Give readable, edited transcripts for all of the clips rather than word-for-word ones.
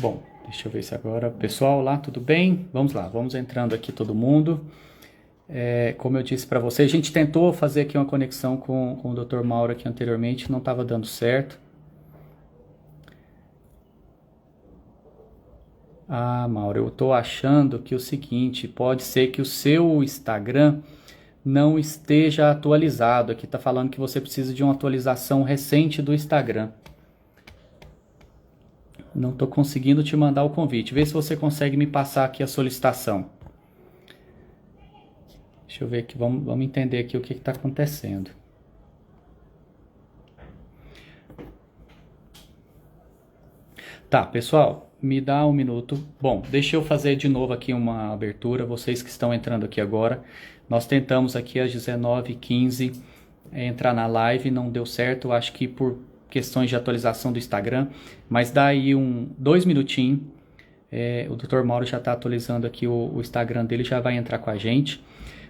Bom, deixa eu ver se agora... Pessoal, lá, tudo bem? Vamos lá, vamos entrando aqui todo mundo. Como eu disse para você, a gente tentou fazer aqui uma conexão com o Dr. Mauro aqui anteriormente, não estava dando certo. Ah, Mauro, eu estou achando que é o seguinte, pode ser que o seu Instagram não esteja atualizado. Aqui está falando que você precisa de uma atualização recente do Instagram. Não estou conseguindo te mandar o convite. Vê se você consegue me passar aqui a solicitação. Deixa eu ver aqui, vamos entender aqui o que está acontecendo. Tá, pessoal, me dá um minuto. Bom, deixa eu fazer de novo aqui uma abertura. Vocês que estão entrando aqui agora, nós tentamos aqui às 19h15 entrar na live, não deu certo. Acho que por questões de atualização do Instagram, mas dá aí 2 minutinhos. O Dr. Mauro já está atualizando aqui o Instagram dele, já vai entrar com a gente.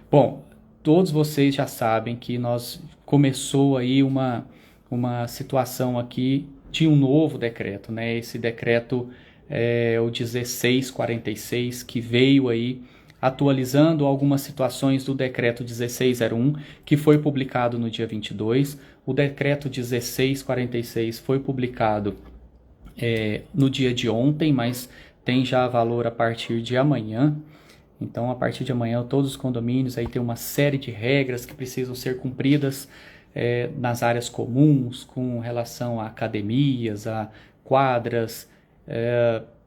Bom, todos vocês já sabem que nós começou aí uma situação aqui de um novo decreto, né? Esse decreto é o 1646, que veio aí atualizando algumas situações do decreto 1601, que foi publicado no dia 22. O decreto 1646 foi publicado no dia de ontem, mas tem já valor a partir de amanhã. Então, a partir de amanhã, todos os condomínios aí tem uma série de regras que precisam ser cumpridas nas áreas comuns, com relação a academias, a quadras,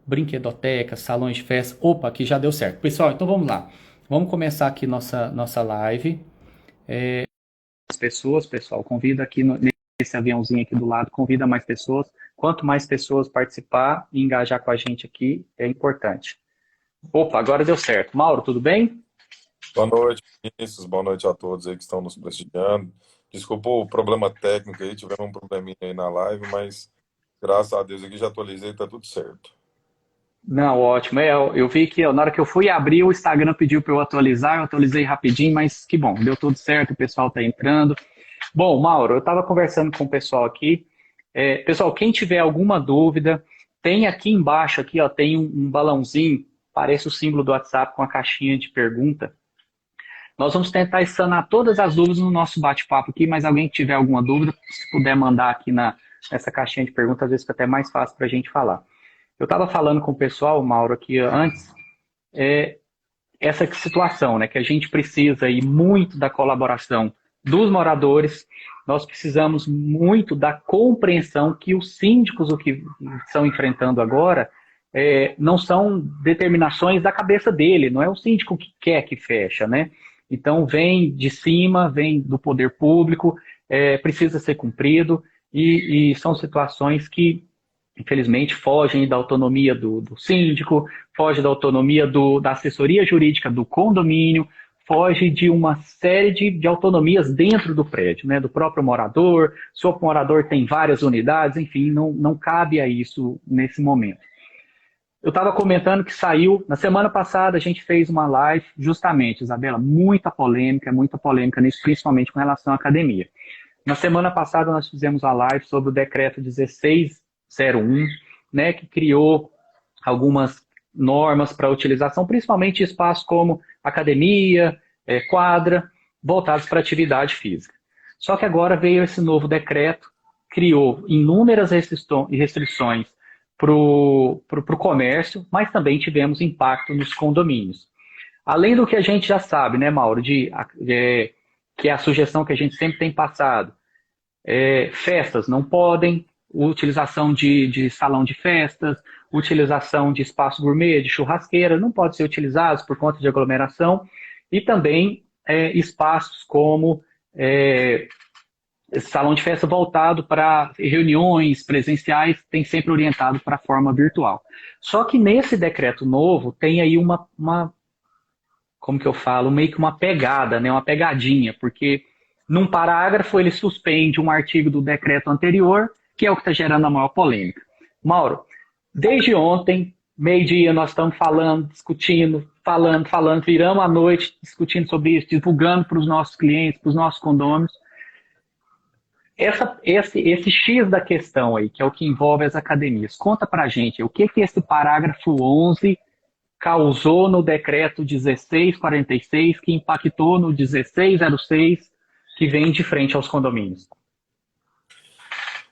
brinquedotecas, salões de festa. Opa, aqui já deu certo. Pessoal, então vamos lá. Vamos começar aqui nossa live. As pessoas, pessoal, convida aqui nesse aviãozinho aqui do lado, convida mais pessoas. Quanto mais pessoas participar e engajar com a gente aqui, é importante. Opa, agora deu certo. Mauro, tudo bem? Boa noite, Vinícius. Boa noite a todos aí que estão nos prestigiando. Desculpa o problema técnico aí, tivemos um probleminha aí na live, mas graças a Deus aqui já atualizei, tá tudo certo. Não, ótimo. Eu vi que na hora que eu fui abrir, o Instagram pediu para eu atualizar, eu atualizei rapidinho, mas que bom, deu tudo certo, o pessoal está entrando. Bom, Mauro, eu estava conversando com o pessoal aqui. Pessoal, quem tiver alguma dúvida, tem aqui embaixo, aqui, ó, tem um balãozinho, parece o símbolo do WhatsApp com a caixinha de pergunta. Nós vamos tentar sanar todas as dúvidas no nosso bate-papo aqui, mas alguém que tiver alguma dúvida, se puder mandar aqui nessa caixinha de perguntas, às vezes fica até mais fácil para a gente falar. Eu estava falando com o pessoal, Mauro, aqui antes, essa situação, né, que a gente precisa aí muito da colaboração dos moradores, nós precisamos muito da compreensão que os síndicos, o que estão enfrentando agora, não são determinações da cabeça dele, não é o síndico que quer que fecha, né? Então vem de cima, vem do poder público, precisa ser cumprido, e são situações que infelizmente, fogem da autonomia do síndico, foge da autonomia da assessoria jurídica do condomínio, foge de uma série de autonomias dentro do prédio, né, do próprio morador. Se o morador tem várias unidades, enfim, não cabe a isso nesse momento. Eu estava comentando que saiu, na semana passada a gente fez uma live, justamente, Isabela, muita polêmica nisso, principalmente com relação à academia. Na semana passada nós fizemos a live sobre o decreto 1601, né, que criou algumas normas para utilização, principalmente espaços como academia, quadra, voltados para atividade física. Só que agora veio esse novo decreto, criou inúmeras restrições para o comércio, mas também tivemos impacto nos condomínios. Além do que a gente já sabe, né, Mauro, que é a sugestão que a gente sempre tem passado, festas não podem, utilização de salão de festas, utilização de espaço gourmet, de churrasqueira, não pode ser utilizados por conta de aglomeração, e também espaços como esse salão de festa voltado para reuniões presenciais, tem sempre orientado para a forma virtual. Só que nesse decreto novo tem aí como que eu falo, meio que uma pegada, né, uma pegadinha, porque num parágrafo ele suspende um artigo do decreto anterior, que é o que está gerando a maior polêmica. Mauro, desde ontem, meio-dia, nós estamos falando, discutindo, falando, viramos a noite discutindo sobre isso, divulgando para os nossos clientes, para os nossos condôminos. esse X da questão aí, que é o que envolve as academias, conta pra gente o que esse parágrafo 11 causou no decreto 1646, que impactou no 1606, que vem de frente aos condomínios.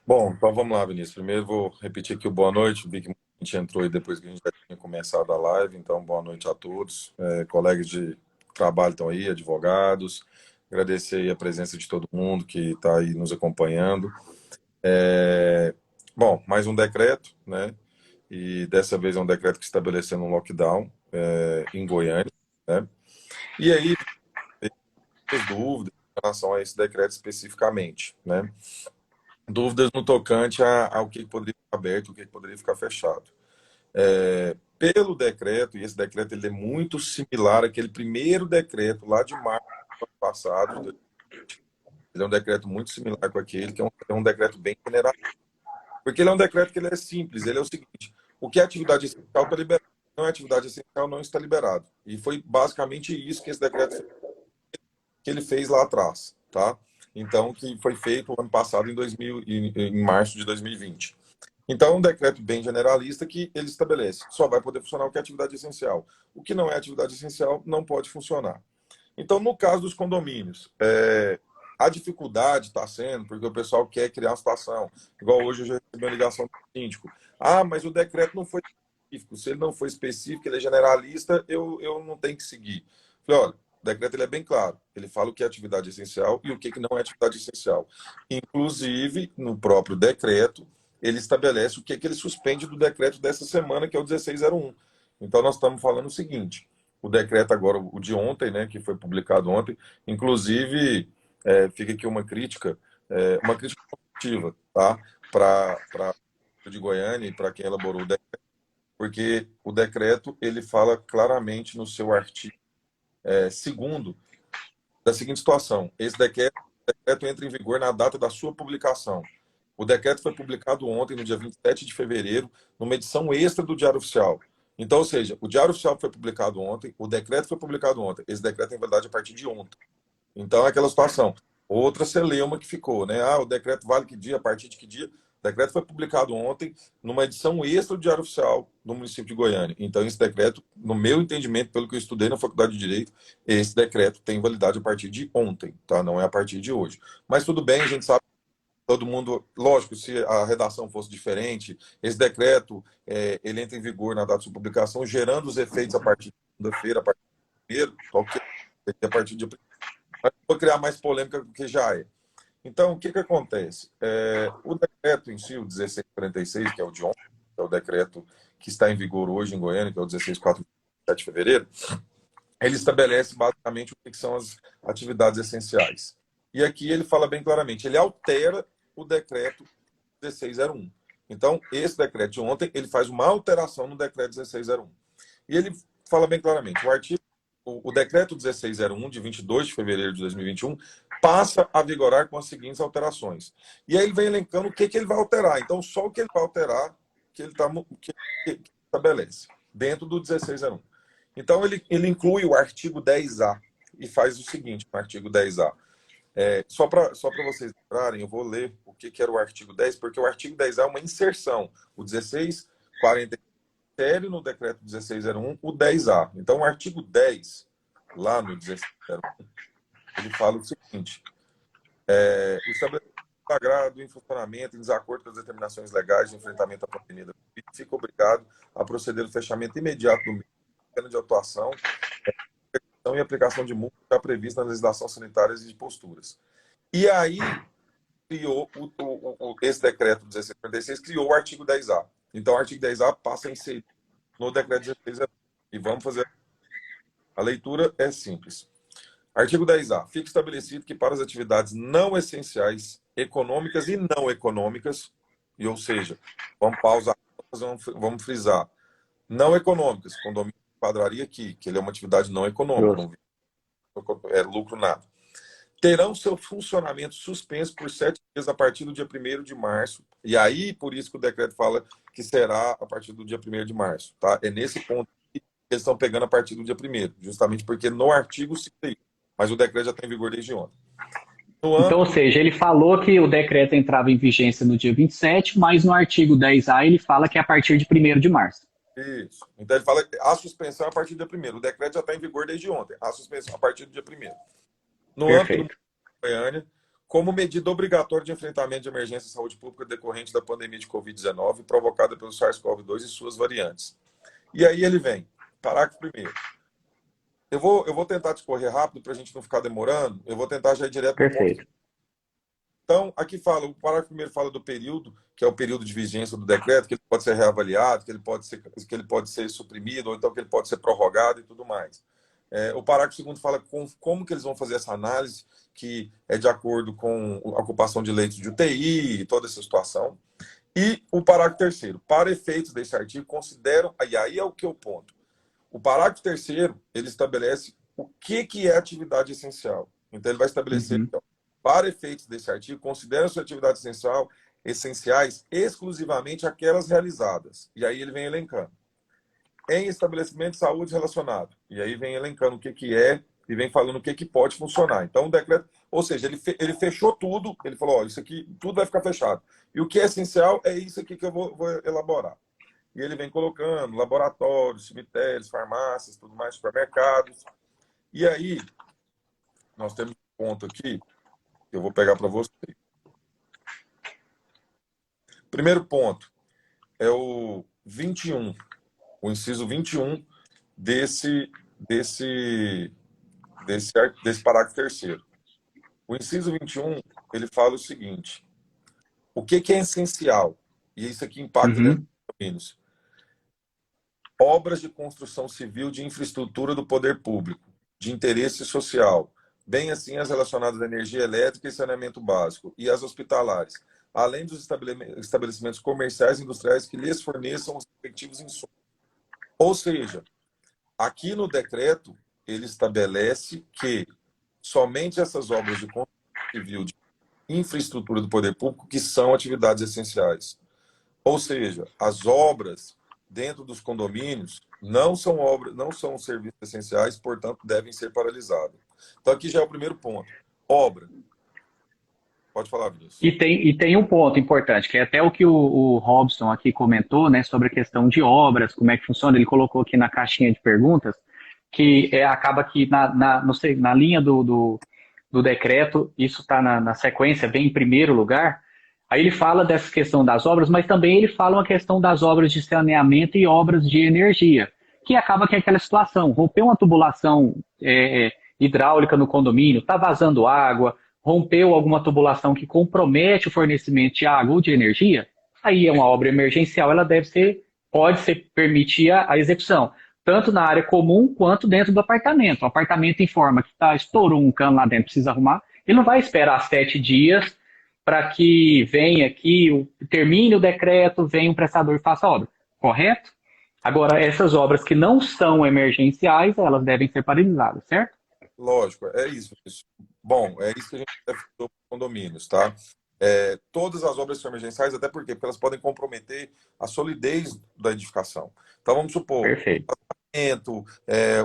Bom, então vamos lá, Vinícius. Primeiro vou repetir aqui o boa noite. Vi que muita gente entrou aí depois que a gente já tinha começado a live, então boa noite a todos. Colegas de trabalho estão aí, advogados. Agradecer aí a presença de todo mundo que está aí nos acompanhando. Bom, mais um decreto, né? E dessa vez é um decreto que estabelecendo um lockdown em Goiânia, né? E aí, as dúvidas em relação a esse decreto especificamente, né? Dúvidas no tocante ao que poderia ficar aberto, o que poderia ficar fechado. Pelo decreto, e esse decreto ele é muito similar àquele primeiro decreto lá de março do ano passado, ele é um decreto muito similar com aquele, que é um decreto bem general, porque ele é um decreto que ele é simples, ele é o seguinte, o que é atividade essencial está liberado, não é atividade essencial não está liberado. E foi basicamente isso que esse decreto que ele fez lá atrás, tá? Então, que foi feito ano passado, em março de 2020. Então, é um decreto bem generalista que ele estabelece. Só vai poder funcionar o que é atividade essencial. O que não é atividade essencial não pode funcionar. Então, no caso dos condomínios, a dificuldade está sendo porque o pessoal quer criar uma situação. Igual hoje eu já recebi uma ligação do síndico. Ah, mas o decreto não foi específico. Se ele não foi específico, ele é generalista, eu não tenho que seguir. Falei, olha, o decreto ele é bem claro. Ele fala o que é atividade essencial e o que não é atividade essencial. Inclusive, no próprio decreto, ele estabelece o que ele suspende do decreto dessa semana, que é o 1601. Então, nós estamos falando o seguinte: o decreto agora, o de ontem, né, que foi publicado ontem, inclusive, fica aqui uma crítica positiva, tá? Para de Goiânia e para quem elaborou o decreto, porque o decreto ele fala claramente no seu artigo segundo da seguinte situação: esse decreto entra em vigor na data da sua publicação. O decreto foi publicado ontem, no dia 27 de fevereiro, numa edição extra do Diário Oficial. Então, ou seja, o Diário Oficial foi publicado ontem, o decreto foi publicado ontem. Esse decreto tem validade a partir de ontem. Então, é aquela situação. Outra celeuma que ficou, né? Ah, o decreto vale que dia, a partir de que dia? O decreto foi publicado ontem, numa edição extra do Diário Oficial do município de Goiânia. Então, esse decreto, no meu entendimento, pelo que eu estudei na Faculdade de Direito, esse decreto tem validade a partir de ontem, tá? Não é a partir de hoje. Mas tudo bem, a gente sabe. Todo mundo, lógico, se a redação fosse diferente, esse decreto ele entra em vigor na data de sua publicação, gerando os efeitos a partir de segunda-feira, a partir do primeiro, ok? A partir de mas vou criar mais polêmica do que já é. Então, o que acontece? O decreto em si, o 1646, que é o de ontem, que é o decreto que está em vigor hoje em Goiânia, que é o 1647 de fevereiro, ele estabelece basicamente o que são as atividades essenciais. E aqui ele fala bem claramente, ele altera o decreto 1601. Então, esse decreto de ontem, ele faz uma alteração no decreto 1601. E ele fala bem claramente, o decreto 1601, de 22 de fevereiro de 2021, passa a vigorar com as seguintes alterações. E aí ele vem elencando o que ele vai alterar. Então, só o que ele vai alterar que ele estabelece, dentro do 1601. Então, ele inclui o artigo 10A e faz o seguinte, no artigo 10A. Só para vocês lembrarem, eu vou ler o que era o artigo 10, porque o artigo 10A é uma inserção. O 1640 insere no decreto 1601 o 10A. Então, o artigo 10, lá no 1601, ele fala o seguinte: o estabelecimento flagrado em funcionamento, em desacordo com as determinações legais de enfrentamento à pandemia da Covid, fica obrigado a proceder ao fechamento imediato do meio de atuação e aplicação de multa já prevista na legislação sanitária e de posturas. E aí, criou esse decreto 1646, criou o artigo 10A. Então, o artigo 10A passa a inserir no decreto 16. E vamos fazer. A leitura é simples. Artigo 10A. Fica estabelecido que para as atividades não essenciais, econômicas e não econômicas, e ou seja, vamos pausar, vamos frisar, não econômicas, condomínio enquadraria aqui, que ele é uma atividade não econômica, não é lucro nada, terão seu funcionamento suspenso por 7 dias a partir do dia 1º de março. E aí, por isso que o decreto fala que será a partir do dia 1º de março. Tá? É nesse ponto que eles estão pegando a partir do dia 1º, justamente porque no artigo cita isso, mas o decreto já está em vigor desde ontem. No Então, ou âmbito seja, ele falou que o decreto entrava em vigência no dia 27, mas no artigo 10A ele fala que é a partir de 1º de março. Isso. Então ele fala que a suspensão é a partir do dia 1º. O decreto já está em vigor desde ontem. A suspensão a partir do dia 1º. No âmbito do Perfeito. município de Goiânia, como medida obrigatória de enfrentamento de emergência de saúde pública decorrente da pandemia de Covid-19 provocada pelo SARS-CoV-2 e suas variantes. E aí ele vem, parágrafo 1º. Eu vou tentar discorrer rápido para a gente não ficar demorando. Eu vou tentar já ir direto no ponto. Perfeito. Então, aqui fala, o parágrafo primeiro fala do período, que é o período de vigência do decreto, que ele pode ser reavaliado, que ele pode ser suprimido, ou então que ele pode ser prorrogado e tudo mais. O parágrafo segundo fala como que eles vão fazer essa análise, que é de acordo com a ocupação de leitos de UTI e toda essa situação. E o parágrafo terceiro, para efeitos desse artigo, consideram, e aí é o que eu ponto. O parágrafo terceiro, ele estabelece o que é atividade essencial. Então, ele vai estabelecer, Uhum. então, para efeitos desse artigo, considera sua atividade essenciais exclusivamente aquelas realizadas. E aí ele vem elencando. Em estabelecimento de saúde relacionado. E aí vem elencando o que é e vem falando o que pode funcionar. Então, o decreto, ou seja, ele fechou tudo, ele falou, ó, isso aqui, tudo vai ficar fechado. E o que é essencial é isso aqui que eu vou elaborar. E ele vem colocando laboratórios, cemitérios, farmácias, tudo mais, supermercados. E aí, nós temos um ponto aqui, que eu vou pegar para você. Primeiro ponto é o 21, o inciso 21 desse, desse parágrafo terceiro. O inciso 21, ele fala o seguinte, o que é essencial? E isso aqui impacta dentro Uhum. dos domínios. Obras de construção civil de infraestrutura do poder público, de interesse social, bem assim as relacionadas à energia elétrica e saneamento básico, e as hospitalares, além dos estabelecimentos comerciais e industriais que lhes forneçam os respectivos insumos. Ou seja, aqui no decreto, ele estabelece que somente essas obras de construção civil de infraestrutura do poder público que são atividades essenciais. Ou seja, as obras dentro dos condomínios não são obras, não são serviços essenciais, portanto, devem ser paralisados. Então, aqui já é o primeiro ponto. Obra. Pode falar, Vinícius. E tem um ponto importante, que é até o que o Robson aqui comentou, né, sobre a questão de obras, como é que funciona. Ele colocou aqui na caixinha de perguntas, que acaba que não sei, na linha do decreto, isso está na sequência, vem em primeiro lugar. Aí ele fala dessa questão das obras, mas também ele fala uma questão das obras de saneamento e obras de energia, que acaba que é aquela situação, romper uma tubulação hidráulica no condomínio, está vazando água, rompeu alguma tubulação que compromete o fornecimento de água ou de energia, aí é uma obra emergencial, ela pode ser permitir a execução, tanto na área comum quanto dentro do apartamento. O apartamento informa que estourou um cano lá dentro, precisa arrumar, ele não vai esperar 7 dias para que venha aqui, termine o decreto, venha um prestador e faça a obra, correto? Agora, essas obras que não são emergenciais, elas devem ser paralisadas, certo? Lógico, é isso. Bom, é isso que a gente definiu para condomínios, tá? Todas as obras são emergenciais, até por quê? Porque elas podem comprometer a solidez da edificação. Então, vamos supor, Perfeito.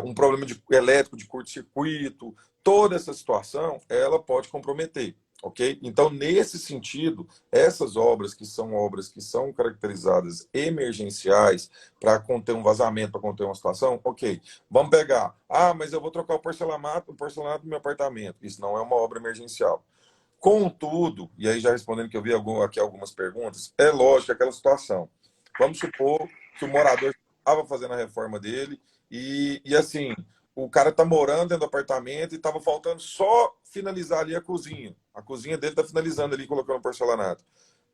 um problema elétrico de curto-circuito, toda essa situação, ela pode comprometer, ok? Então, nesse sentido, essas obras que são caracterizadas emergenciais para conter um vazamento, para conter uma situação, ok. Vamos pegar, mas eu vou trocar o porcelanato do meu apartamento. Isso não é uma obra emergencial. Contudo, e aí já respondendo que eu vi aqui algumas perguntas, é lógico aquela situação. Vamos supor que o morador estava fazendo a reforma dele e assim, o cara está morando dentro do apartamento e estava faltando só finalizar ali a cozinha. A cozinha dele está finalizando ali, colocando porcelanato.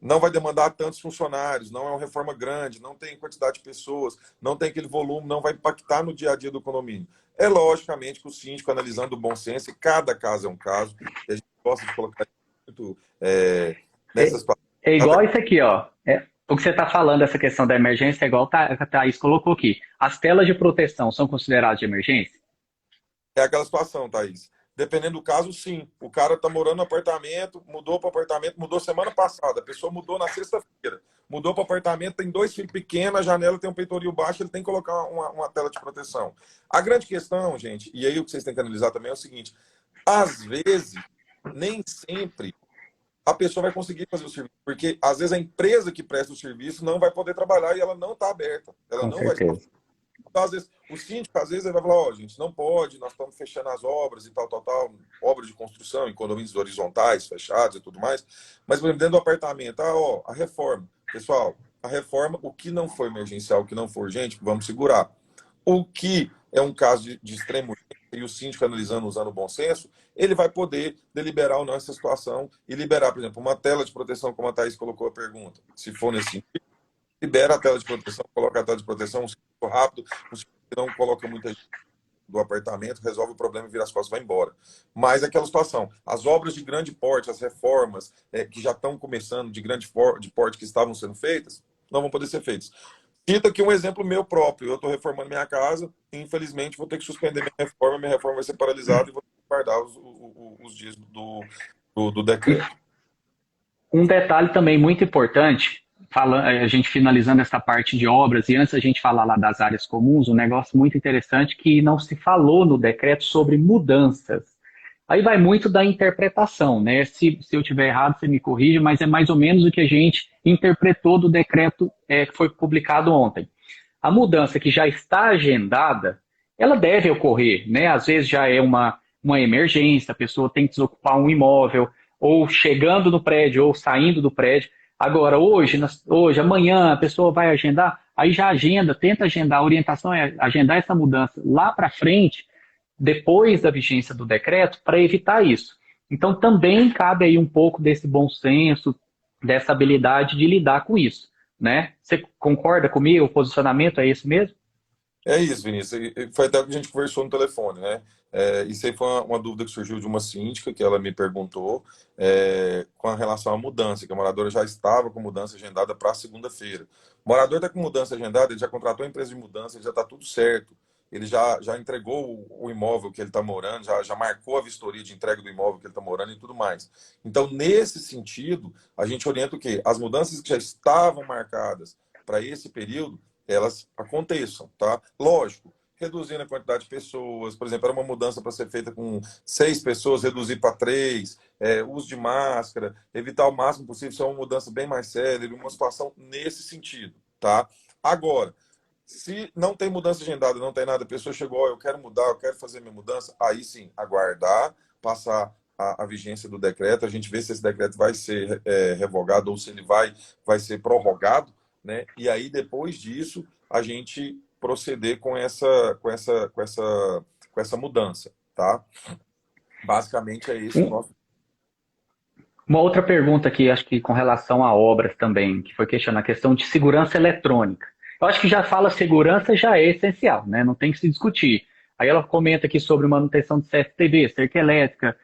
Não vai demandar tantos funcionários, não é uma reforma grande, não tem quantidade de pessoas, não tem aquele volume, não vai impactar no dia a dia do condomínio. É logicamente que o síndico, analisando o bom senso, e cada caso é um caso, e a gente gosta de colocar muito É, nessas situações. é igual isso aqui, ó. O que você está falando, essa questão da emergência, é igual a Thaís colocou aqui. As telas de proteção são consideradas de emergência? É aquela situação, Thaís. Dependendo do caso, sim. O cara está morando no apartamento, mudou para apartamento, mudou semana passada. A pessoa mudou na sexta-feira. Mudou para apartamento, tem 2 filhos pequenos, a janela tem um peitoril baixo, ele tem que colocar uma tela de proteção. A grande questão, gente, e aí o que vocês têm que analisar também é o seguinte: às vezes, nem sempre a pessoa vai conseguir fazer o serviço, porque às vezes a empresa que presta o serviço não vai poder trabalhar e ela não está aberta, ela Com não vai estar. certeza. Então, às vezes, o síndico, às vezes, ele vai falar, ó, gente, não pode, nós estamos fechando as obras e tal, tal, tal, obras de construção em condomínios horizontais, fechados e tudo mais. Mas, por exemplo, dentro do apartamento, ó, a reforma. Pessoal, a reforma, o que não for emergencial, o que não for urgente, vamos segurar. O que é um caso de extremo urgência, e o síndico analisando, usando o bom senso, ele vai poder deliberar ou não essa situação e liberar, por exemplo, uma tela de proteção, como a Thaís colocou a pergunta. Se for nesse sentido, libera a tela de proteção, coloca a tela de proteção, um síndico rápido, um síndico que não coloca muita gente do apartamento, resolve o problema e vira as costas e vai embora. Mas é aquela situação, as obras de grande porte, as reformas que já estão começando, de porte que estavam sendo feitas, não vão poder ser feitas. Cito aqui um exemplo meu próprio. Eu estou reformando minha casa e, infelizmente, vou ter que suspender minha reforma vai ser paralisada e vou guardar os dias do E decreto. um detalhe também muito importante, a gente finalizando essa parte de obras, e antes a gente falar lá das áreas comuns, um negócio muito interessante que não se falou no decreto sobre mudanças. Aí vai muito da interpretação, né? Se eu tiver errado, você me corrige, mas é mais ou menos o que a gente interpretou do decreto que foi publicado ontem. A mudança que já está agendada, ela deve ocorrer, né? Às vezes já é uma emergência, a pessoa tem que desocupar um imóvel, ou chegando no prédio, ou saindo do prédio. Agora, hoje, amanhã, a pessoa vai agendar, aí já agenda, tenta agendar, a orientação é agendar essa mudança lá para frente, depois da vigência do decreto, para evitar isso. Então, também cabe aí um pouco desse bom senso, dessa habilidade de lidar com isso, né? Você concorda comigo? O posicionamento é esse mesmo? É isso, Vinícius. Foi até o que a gente conversou no telefone, né? Isso aí foi uma dúvida que surgiu de uma síndica, que ela me perguntou com relação à mudança, que a moradora já estava com mudança agendada para segunda-feira. O morador está com mudança agendada, ele já contratou a empresa de mudança, ele já está tudo certo. Ele já entregou o imóvel que ele está morando, já marcou a vistoria de entrega do imóvel que ele está morando e tudo mais. Então, nesse sentido, a gente orienta o quê? As mudanças que já estavam marcadas para esse período, elas aconteçam, tá? Lógico, reduzindo a quantidade de pessoas, por exemplo, era uma mudança para ser feita com 6 pessoas, reduzir para 3, uso de máscara, evitar o máximo possível, isso é uma mudança bem mais séria, uma situação nesse sentido, tá? Agora, se não tem mudança agendada, não tem nada, a pessoa chegou, eu quero mudar, eu quero fazer minha mudança, aí sim, aguardar, passar a vigência do decreto, a gente vê se esse decreto vai ser revogado ou se ele vai ser prorrogado, né? E aí, depois disso, a gente proceder com essa mudança, tá? Basicamente é esse o Um, nosso. uma outra pergunta aqui, acho que com relação a obras também, que foi questionar a questão de segurança eletrônica. Eu acho que já fala segurança já é essencial, né? Não tem que se discutir. Aí ela comenta aqui sobre manutenção de CFTV, cerca elétrica,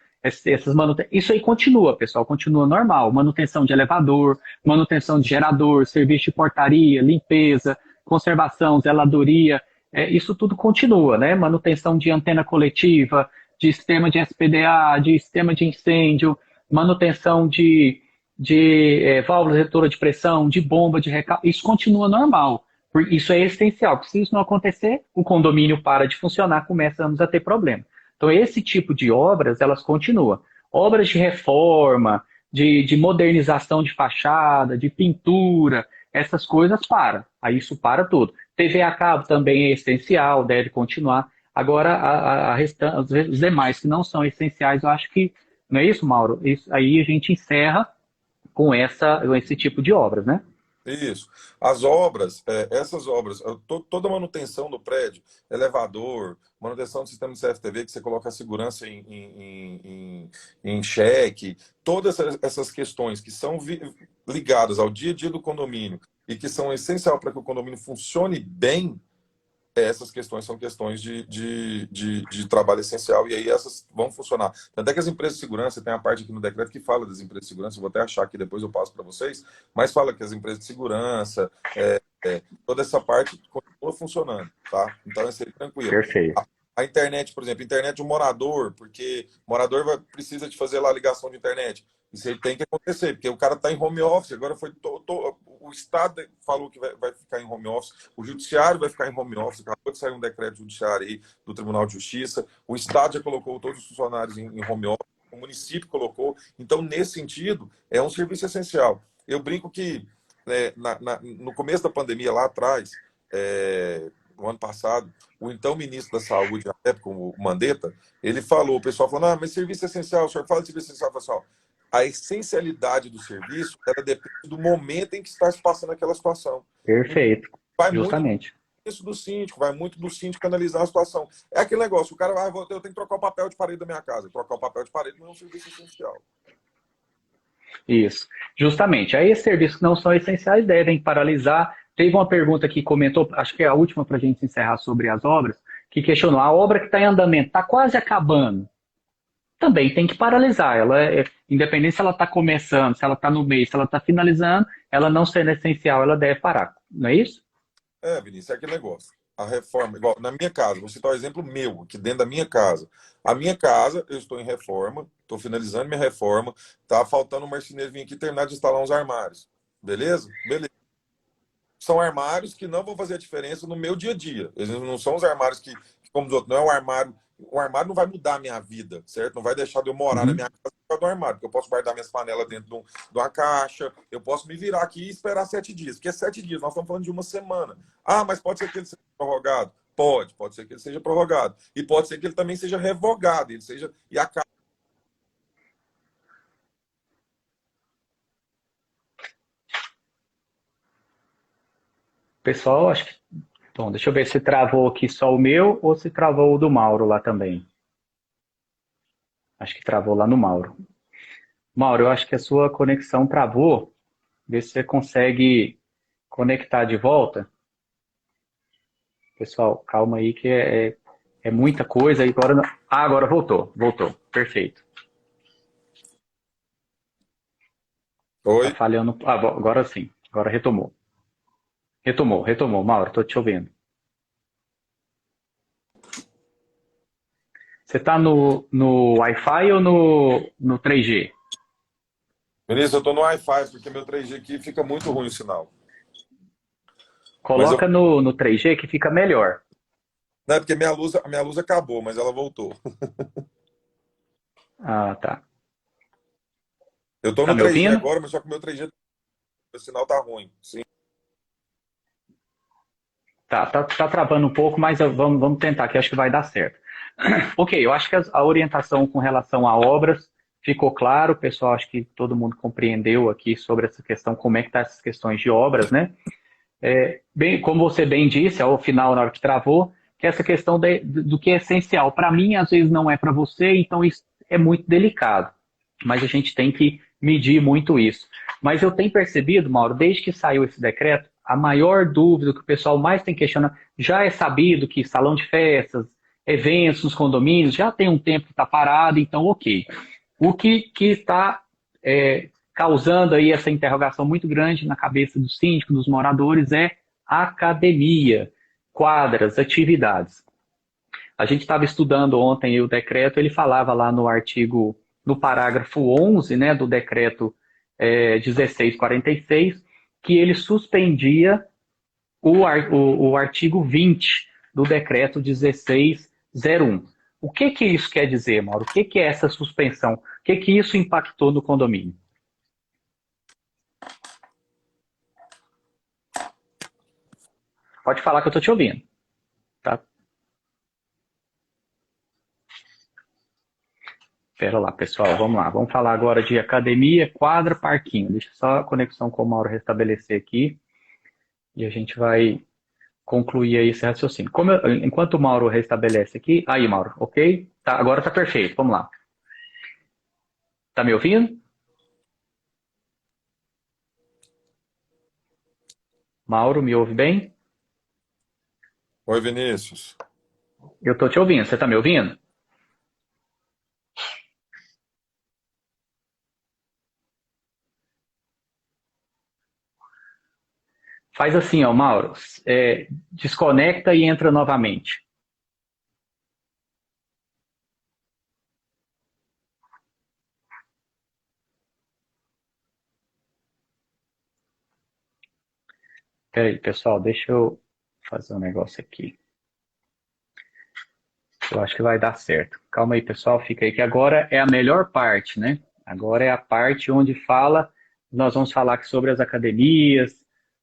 isso aí continua, pessoal, continua normal. Manutenção de elevador, manutenção de gerador, serviço de portaria, limpeza, conservação, zeladoria, isso tudo continua, né? Manutenção de antena coletiva, de sistema de SPDA, de sistema de incêndio, manutenção de válvula redutora de pressão, de bomba de recalque, isso continua normal. Isso é essencial, porque se isso não acontecer, o condomínio para de funcionar, começamos a ter problema. Então, esse tipo de obras, elas continuam. Obras de reforma, de modernização de fachada, de pintura, essas coisas param. Aí isso para tudo. TV a cabo também é essencial, deve continuar. Agora, os demais que não são essenciais, eu acho que não é isso, Mauro? Isso, aí a gente encerra com esse tipo de obras, né? Isso. As obras, essas obras, toda a manutenção do prédio, elevador, manutenção do sistema de CFTV, que você coloca a segurança em xeque, todas essas questões que são ligadas ao dia a dia do condomínio e que são essenciais para que o condomínio funcione bem, essas questões são questões de trabalho essencial e aí essas vão funcionar. Tanto é que as empresas de segurança, tem a parte aqui no decreto que fala das empresas de segurança, eu vou até achar que depois eu passo para vocês, mas fala que as empresas de segurança, toda essa parte continua funcionando, tá? Então, é tranquilo. Perfeito. A internet, por exemplo, internet de um morador, porque o morador precisa de fazer lá a ligação de internet. Isso aí tem que acontecer, porque o cara está em home office, agora o Estado falou que vai ficar em home office, o Judiciário vai ficar em home office, acabou de sair um decreto judiciário aí do Tribunal de Justiça, o Estado já colocou todos os funcionários em home office, o município colocou. Então, nesse sentido, é um serviço essencial. Eu brinco que no começo da pandemia, lá atrás, no ano passado, o então ministro da Saúde, na época, o Mandetta, ele falou, o pessoal falou, mas serviço essencial, o senhor fala de serviço essencial, pessoal. A essencialidade do serviço, ela depende do momento em que está se passando aquela situação. Perfeito. Vai muito Justamente. isso do síndico, vai muito do síndico analisar a situação. É aquele negócio, o cara vai, eu tenho que trocar o papel de parede da minha casa. Trocar o papel de parede não é um serviço essencial. Isso. Justamente. Aí esses serviços que não são essenciais devem paralisar. Teve uma pergunta que comentou, acho que é a última para a gente encerrar sobre as obras, que questionou, a obra que está em andamento, está quase acabando, também tem que paralisar. Ela independente se ela está começando, se ela está no meio, se ela está finalizando, ela não sendo essencial, ela deve parar. Não é isso? Vinícius, é aquele negócio. A reforma, igual na minha casa, vou citar um exemplo meu, aqui dentro da minha casa. A minha casa, eu estou em reforma, estou finalizando minha reforma, tá faltando o marceneiro vir aqui terminar de instalar uns armários. Beleza? Beleza. São armários que não vão fazer a diferença no meu dia a dia. Eles não são os armários que como os outros, não é um armário. O armário não vai mudar a minha vida, certo? Não vai deixar de eu morar na Uhum. minha casa por causa do armário, porque eu posso guardar minhas panelas dentro de uma caixa, eu posso me virar aqui e esperar 7 dias, porque é 7 dias, nós estamos falando de uma semana. Ah, mas pode ser que ele seja prorrogado? Pode ser que ele seja prorrogado. E pode ser que ele também seja revogado, ele seja, e a Pessoal, acho que. Bom, deixa eu ver se travou aqui só o meu ou se travou o do Mauro lá também. Acho que travou lá no Mauro. Mauro, eu acho que a sua conexão travou. Vê se você consegue conectar de volta. Pessoal, calma aí que é muita coisa. E agora, agora voltou. Voltou. Perfeito. Tá Oi? falhando. Ah, agora sim. Agora retomou. Retomou. Mauro, tô te ouvindo. Você tá no Wi-Fi ou no 3G? Vinícius, eu estou no Wi-Fi, porque meu 3G aqui fica muito ruim o sinal. Mas eu. Coloca no 3G que fica melhor. Não, é porque a minha luz acabou, mas ela voltou. Ah, tá. Eu estou Tá no me 3G ouvindo? agora, mas só que o meu 3G, o sinal tá ruim. Sim. Tá travando um pouco, mas vamos tentar aqui, acho que vai dar certo. Ok, eu acho que a orientação com relação a obras ficou claro, pessoal, acho que todo mundo compreendeu aqui sobre essa questão, como é que tá essas questões de obras, né? Bem, como você bem disse, ao final, na hora que travou, que essa questão do que é essencial. Para mim, às vezes não é para você, então isso é muito delicado. Mas a gente tem que medir muito isso. Mas eu tenho percebido, Mauro, desde que saiu esse decreto, a maior dúvida que o pessoal mais tem questionado, já é sabido que salão de festas, eventos nos condomínios, já tem um tempo que está parado, então ok. O que está causando aí essa interrogação muito grande na cabeça do síndico, dos moradores, é academia, quadras, atividades. A gente estava estudando ontem o decreto, ele falava lá no artigo, no parágrafo 11, né, do decreto 1646, que ele suspendia o artigo 20 do decreto 1601. O que isso quer dizer, Mauro? O que é essa suspensão? O que isso impactou no condomínio? Pode falar que eu estou te ouvindo. Tá? Pera lá, pessoal, vamos lá. Vamos falar agora de academia, quadra, parquinho. Deixa só a conexão com o Mauro restabelecer aqui e a gente vai concluir aí esse raciocínio. Enquanto o Mauro restabelece aqui. Aí, Mauro, ok? Tá, agora tá perfeito. Vamos lá. Tá me ouvindo? Mauro, me ouve bem? Oi, Vinícius. Eu tô te ouvindo. Você tá me ouvindo? Faz assim, ó, Mauro. Desconecta e entra novamente. Pera aí, pessoal, deixa eu fazer um negócio aqui. Eu acho que vai dar certo. Calma aí, pessoal, fica aí, que agora é a melhor parte, né? Agora é a parte onde nós vamos falar aqui sobre as academias,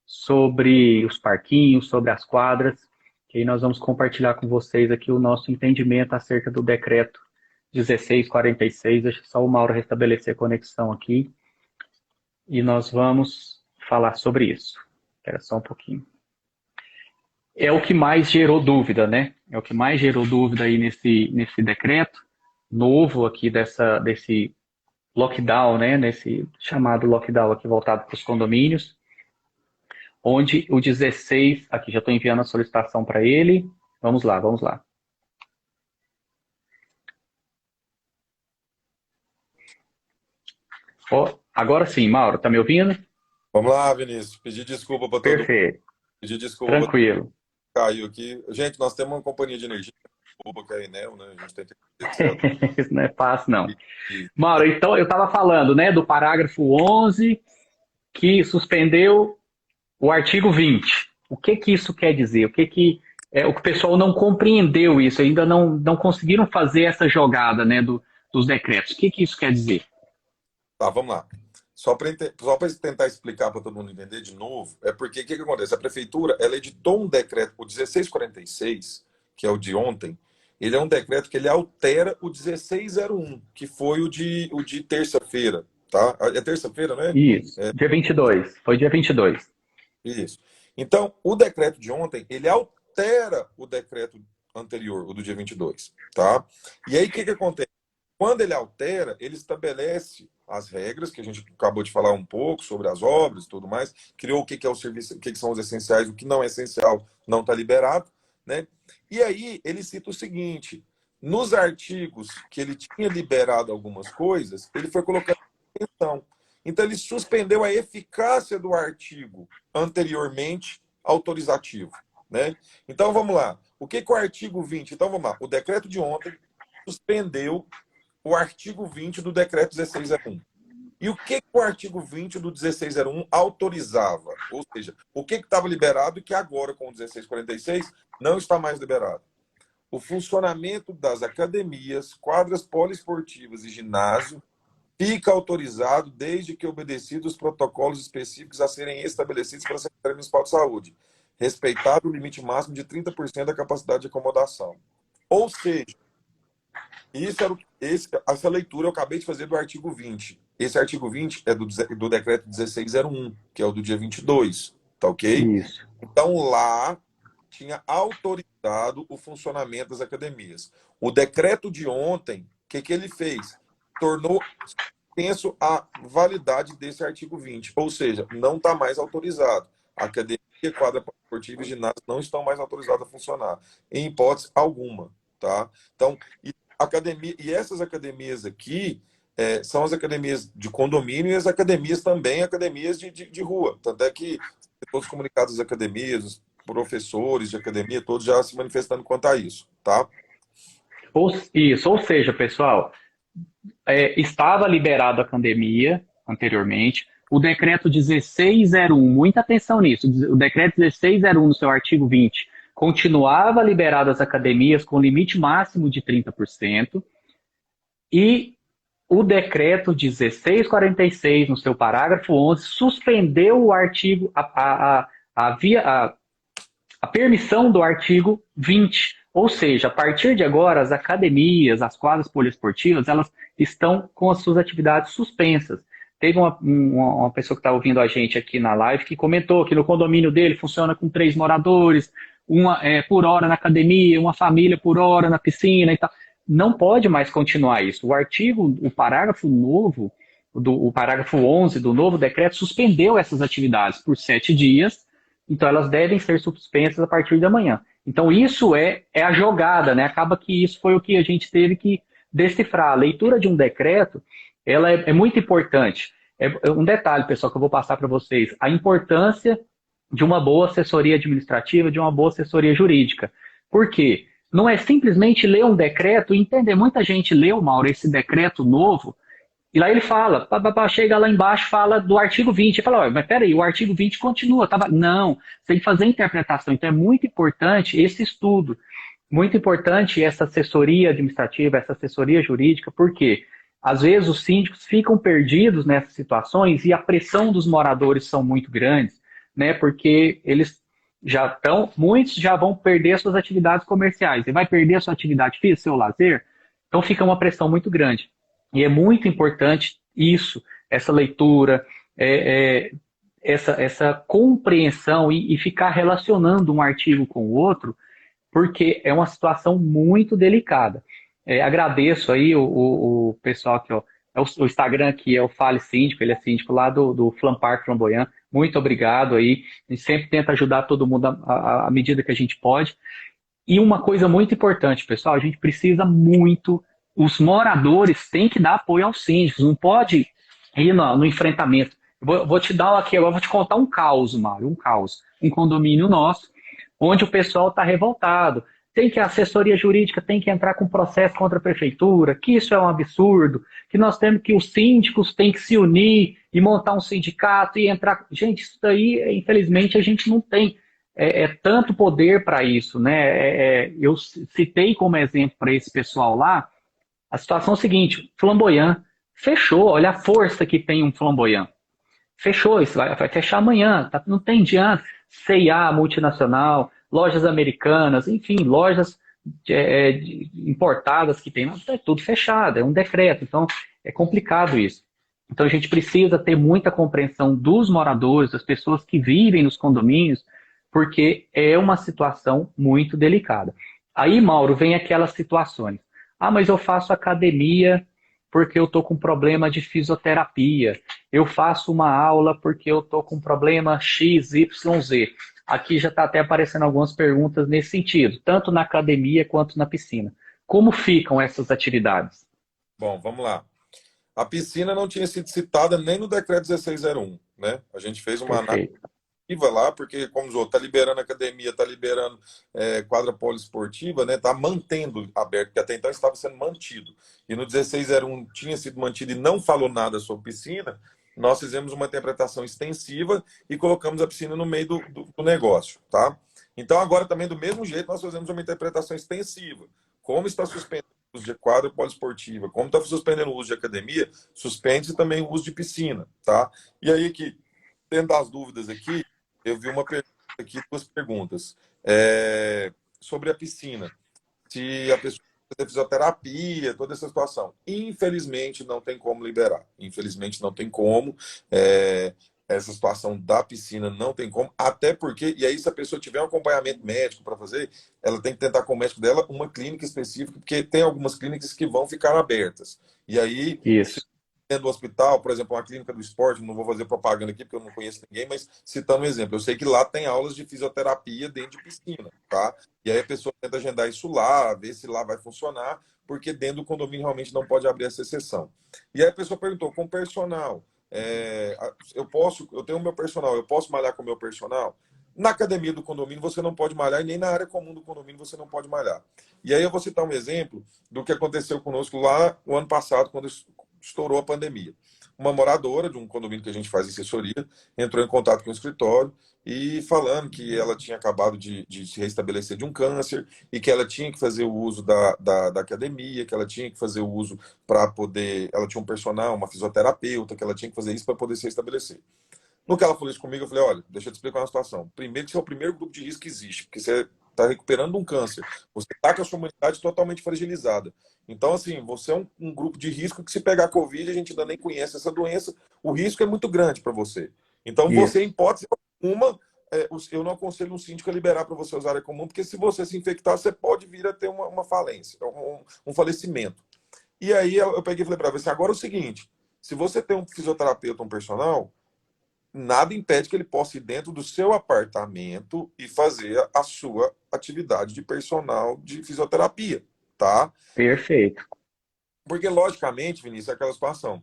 sobre os parquinhos, sobre as quadras, que aí nós vamos compartilhar com vocês aqui o nosso entendimento acerca do decreto 1646. Deixa só o Mauro restabelecer a conexão aqui e nós vamos falar sobre isso. Espera só um pouquinho. É o que mais gerou dúvida, né? É o que mais gerou dúvida aí nesse decreto novo aqui desse lockdown, né? Nesse chamado lockdown aqui voltado para os condomínios, onde o 16, aqui já estou enviando a solicitação para ele. Vamos lá, vamos lá. Oh, agora sim, Mauro, tá me ouvindo? Vamos lá, Vinícius. Pedir desculpa para todo mundo. Perfeito, Pedir desculpa para tranquilo. caiu aqui. Gente, nós temos uma companhia de energia, desculpa que é a Enel, né? A gente tem que Isso não é fácil, não. e- Mauro, então eu estava falando, né, do parágrafo 11, que suspendeu o artigo 20. O que que isso quer dizer? O que o pessoal não compreendeu isso, ainda não conseguiram fazer essa jogada, né, dos decretos. O que que isso quer dizer? Tá, vamos lá. Só para tentar explicar para todo mundo entender de novo, é porque o que acontece? A prefeitura ela editou um decreto, o 1646, que é o de ontem. Ele é um decreto que ele altera o 1601, que foi o de terça-feira, tá? É terça-feira, né? Isso, dia 22. Foi dia 22. Isso. Então, o decreto de ontem, ele altera o decreto anterior, o do dia 22, tá? E aí, o que acontece? Quando ele altera, ele estabelece as regras, que a gente acabou de falar um pouco sobre as obras e tudo mais, criou o que é o serviço, o que são os essenciais, o que não é essencial não está liberado, né? E aí, ele cita o seguinte, nos artigos que ele tinha liberado algumas coisas, ele foi colocando suspensão. Então, ele suspendeu a eficácia do artigo anteriormente autorizativo, né? Então, vamos lá. O que o artigo 20? Então, vamos lá. O decreto de ontem suspendeu o artigo 20 do decreto 1601. E o que o artigo 20 do 1601 autorizava? Ou seja, o que estava liberado e que agora, com o 1646, não está mais liberado? O funcionamento das academias, quadras poliesportivas e ginásio fica autorizado desde que obedecidos os protocolos específicos a serem estabelecidos pela Secretaria Municipal de Saúde, respeitado o limite máximo de 30% da capacidade de acomodação. Ou seja, essa leitura eu acabei de fazer do artigo 20. Esse artigo 20 é do decreto 1601, que é o do dia 22, tá ok? Isso. Então lá tinha autorizado o funcionamento das academias. O decreto de ontem, o que ele fez? Tornou suspenso a validade desse artigo 20, ou seja, não está mais autorizado. A academia, quadra esportiva e ginásio não estão mais autorizados a funcionar, em hipótese alguma, tá? Então, academia, e essas academias aqui são as academias de condomínio e as academias também, academias de rua. Tanto é que todos os comunicados das academias, os professores de academia, todos já se manifestando quanto a isso, tá? Ou seja, pessoal, estava liberado a academia anteriormente. O decreto 1601, muita atenção nisso, o decreto 1601, no seu artigo 20, continuava liberado as academias com limite máximo de 30%, e o decreto 1646, no seu parágrafo 11, suspendeu o artigo, a permissão do artigo 20. Ou seja, a partir de agora, as academias, as quadras poliesportivas, elas estão com as suas atividades suspensas. Teve uma pessoa que está ouvindo a gente aqui na live que comentou que no condomínio dele funciona com 3 moradores, uma por hora na academia, uma família por hora na piscina e tal. Não pode mais continuar isso. O parágrafo novo, o parágrafo 11 do novo decreto suspendeu essas atividades por 7 dias, então elas devem ser suspensas a partir de amanhã. Então isso é a jogada, né? Acaba que isso foi o que a gente teve que decifrar. A leitura de um decreto, ela é muito importante. Um detalhe, pessoal, que eu vou passar para vocês. A importância de uma boa assessoria administrativa, de uma boa assessoria jurídica. Por quê? Não é simplesmente ler um decreto e entender. Muita gente leu, Mauro, esse decreto novo, e lá ele fala, chega lá embaixo, fala do artigo 20. Ele fala, mas peraí, o artigo 20 continua. Não, você tem que fazer a interpretação. Então é muito importante esse estudo. muito importante essa assessoria administrativa, essa assessoria jurídica, porque às vezes os síndicos ficam perdidos nessas situações e a pressão dos moradores são muito grandes, né? Porque eles já estão, muitos já vão perder suas atividades comerciais. Você vai perder a sua atividade física, seu lazer, então fica uma pressão muito grande. E é muito importante isso, essa leitura, é, é, essa compreensão e ficar relacionando um artigo com o outro, porque é uma situação muito delicada. Agradeço aí o pessoal que ó, o Instagram aqui é o Fale Síndico, ele é síndico lá do Flampark Flamboyant. Muito obrigado aí. A gente sempre tenta ajudar todo mundo à medida que a gente pode. E uma coisa muito importante, pessoal, a gente precisa muito, os moradores têm que dar apoio aos síndicos, não pode ir no enfrentamento. Vou te dar aqui agora, vou te contar um caos, Mário, um caos. Um condomínio nosso, onde o pessoal está revoltado. Tem que a assessoria jurídica tem que entrar com processo contra a prefeitura, que isso é um absurdo, que nós temos que os síndicos têm que se unir e montar um sindicato e entrar. Gente, isso daí, infelizmente, a gente não tem tanto poder para isso, né? Eu citei como exemplo para esse pessoal lá a situação é a seguinte: Flamboyant fechou, olha a força que tem um Flamboyant. Fechou, isso vai fechar amanhã, tá? Não tem diante. C&A, multinacional, lojas americanas, enfim, lojas importadas que tem, é tudo fechado, é um decreto, então é complicado isso. Então a gente precisa ter muita compreensão dos moradores, das pessoas que vivem nos condomínios, porque é uma situação muito delicada. Aí, Mauro, vem aquelas situações. Ah, mas eu faço academia porque eu estou com problema de fisioterapia. Eu faço uma aula porque eu estou com problema XYZ. Aqui já está até aparecendo algumas perguntas nesse sentido, tanto na academia quanto na piscina. Como ficam essas atividades? Bom, vamos lá. A piscina não tinha sido citada nem no decreto 1601, né? A gente fez uma análise Perfeito. lá, porque, como os outros, está liberando academia, está liberando quadra poliesportiva, né? Está mantendo aberto, que até então estava sendo mantido. E no 1601 tinha sido mantido e não falou nada sobre piscina. Nós fizemos uma interpretação extensiva e colocamos a piscina no meio do negócio, tá? Então, agora também, do mesmo jeito, nós fazemos uma interpretação extensiva. Como está suspendendo o uso de quadra poliesportiva, como está suspendendo o uso de academia, suspende também o uso de piscina, tá? E aí, que, dentro das dúvidas aqui, eu vi uma pergunta aqui, duas perguntas. Sobre a piscina. Se a pessoa fazer fisioterapia, toda essa situação. Infelizmente, não tem como liberar. Infelizmente, não tem como. Essa situação da piscina não tem como. Até porque, e aí, se a pessoa tiver um acompanhamento médico para fazer, ela tem que tentar com o médico dela uma clínica específica, porque tem algumas clínicas que vão ficar abertas. E aí, se Isso. do hospital, por exemplo, uma clínica do esporte, não vou fazer propaganda aqui porque eu não conheço ninguém, mas citando um exemplo, eu sei que lá tem aulas de fisioterapia dentro de piscina, tá? E aí a pessoa tenta agendar isso lá, ver se lá vai funcionar, porque dentro do condomínio realmente não pode abrir essa exceção. E aí a pessoa perguntou, com personal, eu tenho o meu personal, eu posso malhar com o meu personal? Na academia do condomínio você não pode malhar e nem na área comum do condomínio você não pode malhar. E aí eu vou citar um exemplo do que aconteceu conosco lá o ano passado, quando estourou a pandemia. Uma moradora de um condomínio que a gente faz assessoria entrou em contato com o escritório e falando que ela tinha acabado de se restabelecer de um câncer e que ela tinha que fazer o uso da academia, que ela tinha que fazer o uso para poder. Ela tinha um personal, uma fisioterapeuta, que ela tinha que fazer isso para poder se restabelecer. No que ela falou isso comigo, eu falei: olha, deixa eu te explicar uma situação. Primeiro, que você é o primeiro grupo de risco que existe, porque você está recuperando um câncer. Você está com a sua imunidade totalmente fragilizada. Então, assim, você é um grupo de risco que, se pegar Covid, a gente ainda nem conhece essa doença, o risco é muito grande para você. Então, você, em Isso. hipótese alguma, eu não aconselho um síndico a liberar para você usar a área comum, porque se você se infectar, você pode vir a ter uma falência, um falecimento. E aí eu peguei e falei para você: agora é o seguinte, se você tem um fisioterapeuta, um personal, nada impede que ele possa ir dentro do seu apartamento e fazer a sua atividade de personal de fisioterapia, tá? Perfeito. Porque, logicamente, Vinícius, é aquela situação.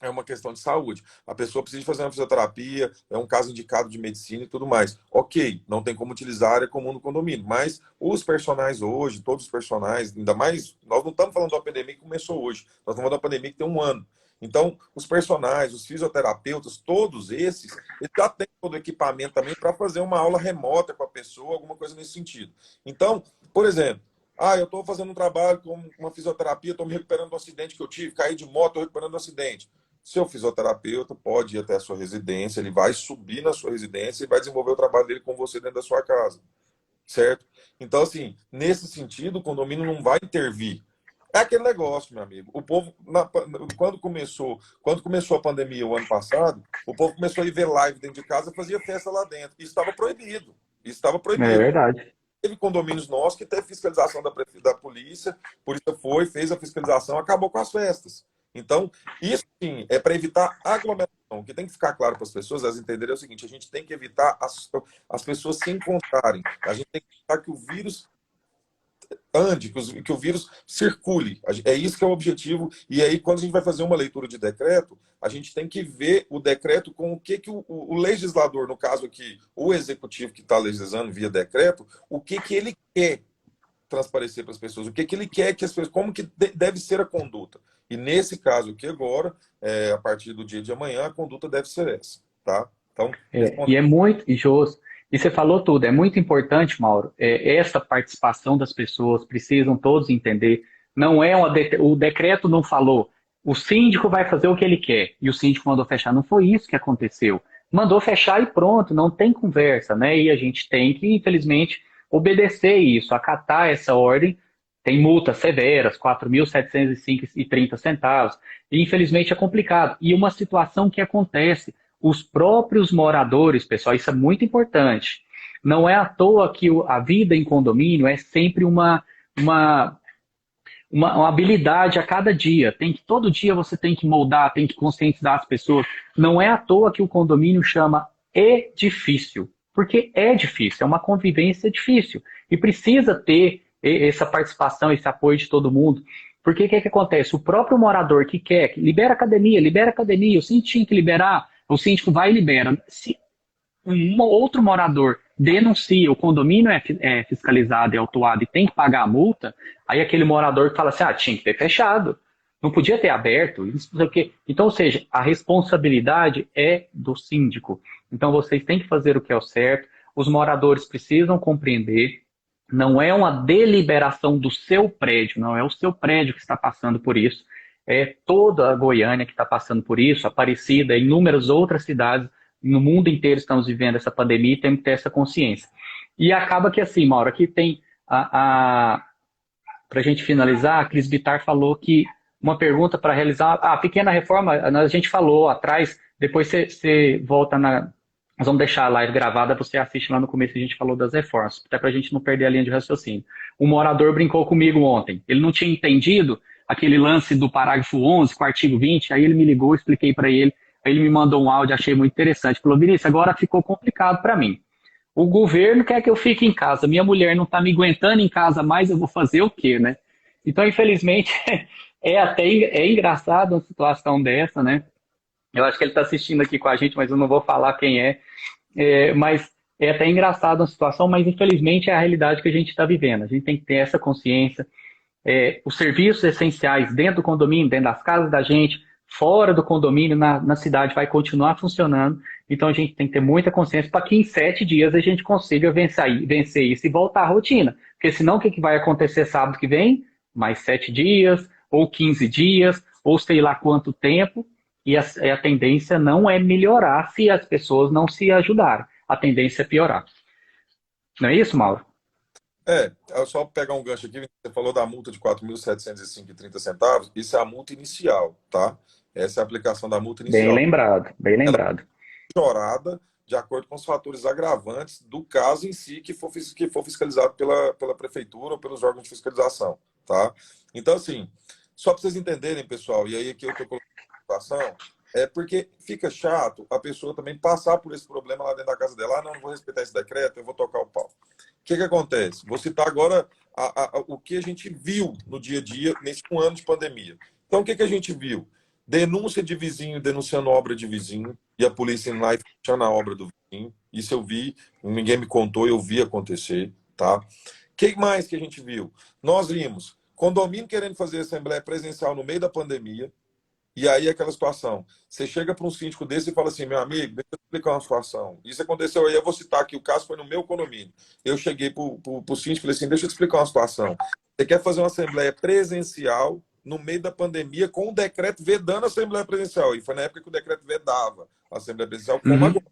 É uma questão de saúde. A pessoa precisa fazer uma fisioterapia, é um caso indicado de medicina e tudo mais. Ok, não tem como utilizar a área comum do condomínio, mas os personagens hoje, todos os personagens, ainda mais, nós não estamos falando de uma pandemia que começou hoje, nós estamos falando de uma pandemia que tem um ano. Então, os personagens, os fisioterapeutas, todos esses, eles já têm todo o equipamento também para fazer uma aula remota com a pessoa, alguma coisa nesse sentido. Então, por exemplo, eu estou fazendo um trabalho com uma fisioterapia, estou me recuperando do acidente que eu tive, caí de moto, estou recuperando do acidente. Seu fisioterapeuta pode ir até a sua residência, ele vai subir na sua residência e vai desenvolver o trabalho dele com você dentro da sua casa, certo? Então, assim, nesse sentido, o condomínio não vai intervir. É aquele negócio, meu amigo. O povo, quando começou a pandemia o ano passado, o povo começou a ir ver live dentro de casa e fazia festa lá dentro. Isso estava proibido. Isso estava É proibido. verdade. Teve condomínios nossos que teve fiscalização da polícia, a polícia foi, fez a fiscalização, acabou com as festas. Então, isso sim é para evitar aglomeração. O que tem que ficar claro para as pessoas, elas entenderem é o seguinte: a gente tem que evitar as pessoas se encontrarem. A gente tem que evitar que o vírus ande, que o vírus circule. É isso que é o objetivo. E aí, quando a gente vai fazer uma leitura de decreto, a gente tem que ver o decreto com o que o legislador, no caso aqui, o executivo que está legislando via decreto, o que ele quer transparecer para as pessoas, o que ele quer que as pessoas, como que deve ser a conduta. E nesse caso aqui agora, a partir do dia de amanhã, a conduta deve ser essa, tá? Então, E é muito, e Jô, e você falou tudo, é muito importante, Mauro, essa participação das pessoas, precisam todos entender, não é o decreto não falou, o síndico vai fazer o que ele quer, e o síndico mandou fechar, não foi isso que aconteceu, mandou fechar e pronto, não tem conversa, né, e a gente tem que, infelizmente, obedecer isso, acatar essa ordem, tem multas severas, 4.705,30 centavos, e infelizmente é complicado, e uma situação que acontece, os próprios moradores, pessoal, isso é muito importante. Não é à toa que a vida em condomínio é sempre uma, uma habilidade a cada dia. Todo dia você tem que moldar, tem que conscientizar as pessoas. Não é à toa que o condomínio chama edifício, porque é difícil, é uma convivência difícil. E precisa ter essa participação, esse apoio de todo mundo. Porque o que acontece? O próprio morador que quer, libera academia, o síndico tinha que liberar, o síndico vai e libera. Se um outro morador denuncia, o condomínio é fiscalizado e autuado e tem que pagar a multa, aí aquele morador fala assim, tinha que ter fechado, não podia ter aberto, isso não sei o quê. Então, ou seja, a responsabilidade é do síndico. Então, vocês têm que fazer o que é o certo, os moradores precisam compreender, não é uma deliberação do seu prédio, não é o seu prédio que está passando por isso, é toda a Goiânia que está passando por isso, Aparecida, inúmeras outras cidades no mundo inteiro estamos vivendo essa pandemia e temos que ter essa consciência. E acaba que assim, Mauro, aqui tem para a gente finalizar, a Cris Bittar falou que uma pergunta para realizar, a pequena reforma, a gente falou atrás, depois você volta nós vamos deixar a live gravada, você assiste lá no começo, a gente falou das reformas, até para a gente não perder a linha de raciocínio. Um morador brincou comigo ontem, ele não tinha entendido aquele lance do parágrafo 11, com o artigo 20, aí ele me ligou, expliquei para ele, aí ele me mandou um áudio, achei muito interessante, falou, Vinícius, agora ficou complicado para mim. O governo quer que eu fique em casa, minha mulher não está me aguentando em casa mais, eu vou fazer o quê, né? Então, infelizmente, é engraçado uma situação dessa, né? Eu acho que ele está assistindo aqui com a gente, mas eu não vou falar quem mas é até engraçado a situação, mas infelizmente é a realidade que a gente está vivendo. A gente tem que ter essa consciência. Os serviços essenciais dentro do condomínio, dentro das casas da gente, fora do condomínio, na cidade, vai continuar funcionando. Então a gente tem que ter muita consciência para que em 7 dias a gente consiga vencer isso e voltar à rotina. Porque senão o que vai acontecer sábado que vem? Mais 7 dias, ou 15 dias, ou sei lá quanto tempo. E a tendência não é melhorar se as pessoas não se ajudarem. A tendência é piorar. Não é isso, Mauro? Só pegar um gancho aqui, você falou da multa de 4.705,30 centavos, isso é a multa inicial, tá? Essa é a aplicação da multa Bem inicial. lembrado, bem lembrado. Chorada de acordo com os fatores agravantes do caso em si que for fiscalizado pela prefeitura ou pelos órgãos de fiscalização, tá? Então, assim, só para vocês entenderem, pessoal, e aí aqui eu estou colocando a situação, porque fica chato a pessoa também passar por esse problema lá dentro da casa dela. Não vou respeitar esse decreto, eu vou tocar o pau. O que acontece? Vou citar agora o que a gente viu no dia a dia nesse 1 ano de pandemia. Então, o que a gente viu? Denúncia de vizinho denunciando obra de vizinho e a polícia indo lá e fechando a obra do vizinho. Isso eu vi, ninguém me contou, eu vi acontecer, tá? O que mais que a gente viu? Nós vimos condomínio querendo fazer assembleia presencial no meio da pandemia, E aí aquela situação, você chega para um síndico desse e fala assim, meu amigo, deixa eu explicar uma situação. Isso aconteceu aí, eu vou citar aqui, o caso foi no meu condomínio. Eu cheguei para o síndico e falei assim, deixa eu te explicar uma situação. Você quer fazer uma assembleia presencial no meio da pandemia com um decreto vedando a assembleia presencial. E foi na época que o decreto vedava a assembleia presencial, como Uhum. agora.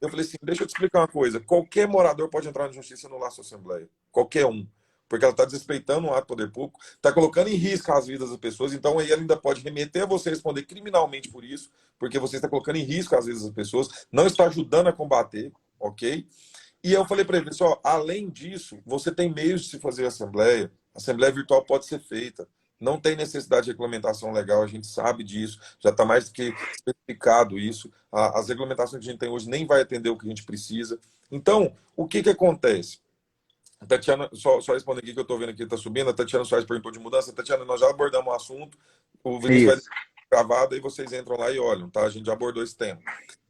Eu falei assim, deixa eu te explicar uma coisa. Qualquer morador pode entrar na justiça e anular sua assembleia. Qualquer um. Porque ela está desrespeitando um ato do poder público, está colocando em risco as vidas das pessoas, então aí ela ainda pode remeter a você responder criminalmente por isso, porque você está colocando em risco as vidas das pessoas, não está ajudando a combater, ok? E eu falei para ele, pessoal, além disso, você tem meios de se fazer a assembleia virtual pode ser feita, não tem necessidade de regulamentação legal, a gente sabe disso, já está mais do que especificado isso, as regulamentações que a gente tem hoje nem vai atender o que a gente precisa. Então, o que acontece? A Tatiana, só respondendo aqui que eu estou vendo aqui, está subindo, a Tatiana Soares perguntou de mudança. Tatiana, nós já abordamos o assunto, o Vinícius vai Isso. deixar gravado, aí vocês entram lá e olham, tá? A gente já abordou esse tema.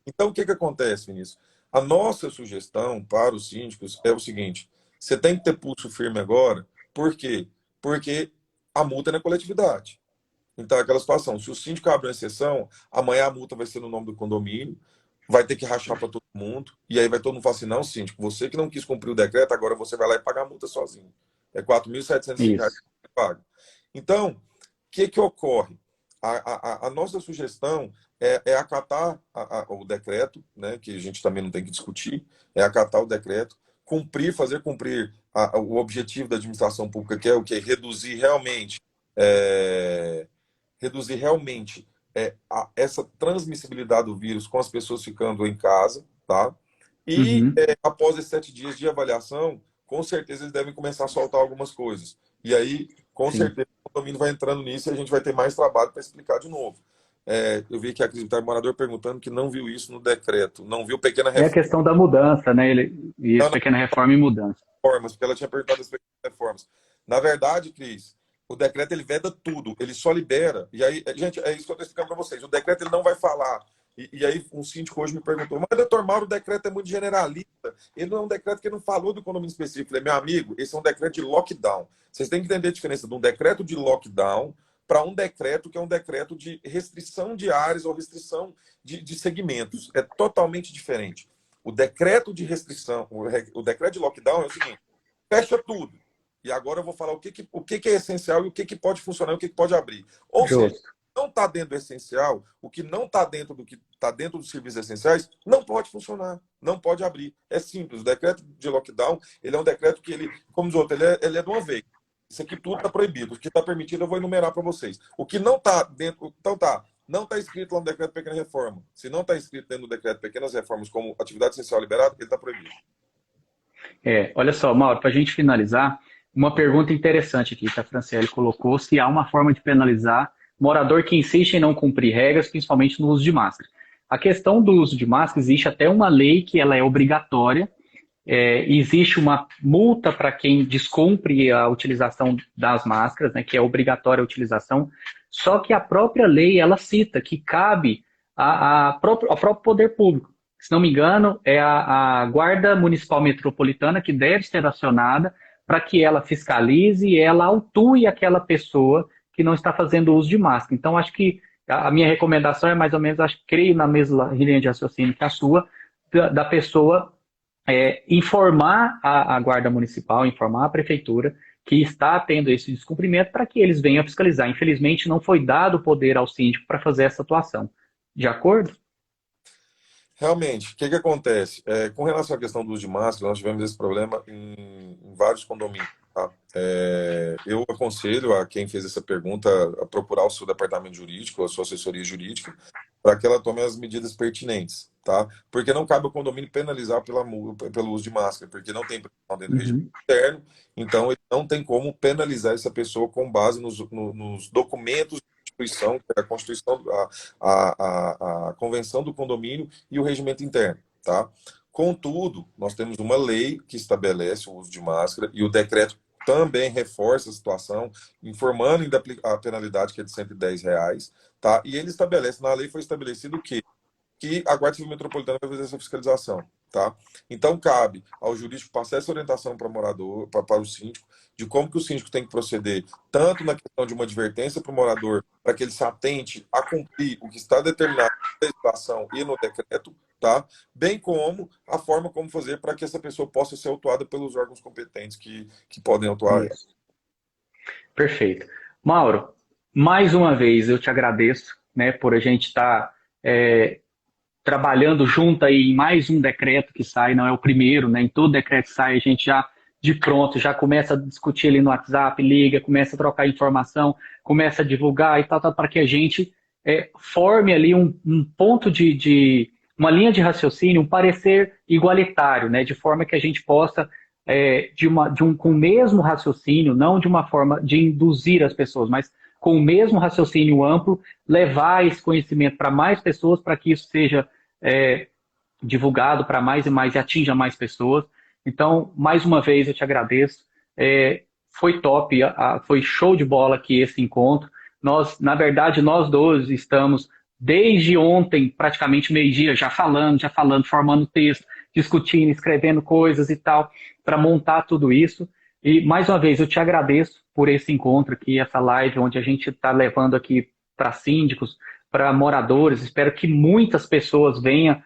Então, o que acontece, Vinícius? A nossa sugestão para os síndicos é o seguinte: você tem que ter pulso firme agora, por quê? Porque a multa é na coletividade. Então, é aquela situação, se o síndico abre uma exceção, amanhã a multa vai ser no nome do condomínio, vai ter que rachar para todo mundo, e aí vai todo mundo falar assim, não, síndico, você que não quis cumprir o decreto, agora você vai lá e paga a multa sozinho. É R$ 4.705 Isso. que paga. Então, o que ocorre? A nossa sugestão é acatar o decreto, né, que a gente também não tem que discutir, é acatar o decreto, cumprir, fazer cumprir o objetivo da administração pública, que é o quê? É, reduzir realmente essa transmissibilidade do vírus com as pessoas ficando em casa, tá? E Uhum. após esses 7 dias de avaliação, com certeza eles devem começar a soltar algumas coisas. E aí, com Sim. certeza, o condomínio vai entrando nisso e a gente vai ter mais trabalho para explicar de novo. Eu vi que a Cris está morador perguntando que não viu isso no decreto, não viu pequena É a questão da mudança, né? Isso, pequena reforma e mudança. reformas, porque ela tinha perguntado as pequenas reformas. Na verdade, Cris, o decreto ele veda tudo, ele só libera. E aí, gente, é isso que eu estou explicando para vocês. O decreto ele não vai falar. E aí, um síndico hoje me perguntou, mas, doutor Mauro, o decreto é muito generalista. Ele não é um decreto que não falou do condomínio específico. Eu falei, meu amigo, esse é um decreto de lockdown. Vocês têm que entender a diferença de um decreto de lockdown para um decreto que é um decreto de restrição de áreas ou restrição de segmentos. É totalmente diferente. O decreto de restrição, o decreto de lockdown é o seguinte: fecha tudo. E agora eu vou falar o que é essencial e o que pode funcionar e o que pode abrir. Ou seja, Justo. não está dentro do essencial, o que não está dentro do que está dentro dos serviços essenciais, não pode funcionar, não pode abrir. É simples. O decreto de lockdown, ele é um decreto que ele, como os outros, ele é de uma vez. Isso aqui tudo está proibido. O que está permitido eu vou enumerar para vocês. O que não está dentro, então tá, não está escrito lá no decreto de pequena reforma. Se não está escrito dentro do decreto de pequenas reformas como atividade essencial liberada, ele está proibido. Olha só, Mauro, para a gente finalizar, uma pergunta interessante aqui que a Franciele colocou, se há uma forma de penalizar morador que insiste em não cumprir regras, principalmente no uso de máscara. A questão do uso de máscara, existe até uma lei que ela é obrigatória, existe uma multa para quem descumpre a utilização das máscaras, né, que é obrigatória a utilização, só que a própria lei, ela cita que cabe ao próprio poder público. Se não me engano, é a Guarda Municipal Metropolitana que deve ser acionada para que ela fiscalize e ela autue aquela pessoa que não está fazendo uso de máscara. Então, acho que a minha recomendação é mais ou menos, acho que creio na mesma linha de raciocínio que a sua, da pessoa informar a Guarda Municipal, informar a Prefeitura que está tendo esse descumprimento para que eles venham fiscalizar. Infelizmente, não foi dado poder ao síndico para fazer essa atuação. De acordo? Realmente, o que acontece? Com relação à questão do uso de máscara, nós tivemos esse problema em vários condomínios. Tá? Eu aconselho a quem fez essa pergunta a procurar o seu departamento jurídico, a sua assessoria jurídica, para que ela tome as medidas pertinentes. Tá? Porque não cabe ao condomínio penalizar pelo uso de máscara, porque não tem previsão dentro do regimento Uhum. interno, então ele não tem como penalizar essa pessoa com base nos documentos Constituição, que é a Constituição, a Convenção do Condomínio e o regimento interno, tá? Contudo, nós temos uma lei que estabelece o uso de máscara e o decreto também reforça a situação, informando ainda a penalidade que é de R$ 110, tá? E ele estabelece, na lei foi estabelecido que a Guarda Civil Metropolitana vai fazer essa fiscalização. tá? Então, cabe ao jurídico passar essa orientação para o morador, para o síndico, de como que o síndico tem que proceder, tanto na questão de uma advertência para o morador, para que ele se atente a cumprir o que está determinado na legislação e no decreto, tá? Bem como a forma como fazer para que essa pessoa possa ser autuada pelos órgãos competentes que podem autuar ela. Isso. Perfeito. Mauro, mais uma vez eu te agradeço, né, por a gente estar trabalhando junto aí em mais um decreto que sai, não é o primeiro, né? Em todo decreto que sai, a gente já de pronto já começa a discutir ali no WhatsApp, liga, começa a trocar informação, começa a divulgar e tal, tal para que a gente forme ali um ponto uma linha de raciocínio, um parecer igualitário, né? De forma que a gente possa com o mesmo raciocínio, não de uma forma de induzir as pessoas, mas com o mesmo raciocínio amplo, levar esse conhecimento para mais pessoas, para que isso seja divulgado para mais e mais e atinja mais pessoas. Então, mais uma vez, eu te agradeço. Foi top, foi show de bola aqui esse encontro. Na verdade, nós dois estamos desde ontem, praticamente meio-dia, já falando, formando texto, discutindo, escrevendo coisas e tal, para montar tudo isso. E, mais uma vez, eu te agradeço por esse encontro aqui, essa live, onde a gente está levando aqui para síndicos, para moradores. Espero que muitas pessoas venham.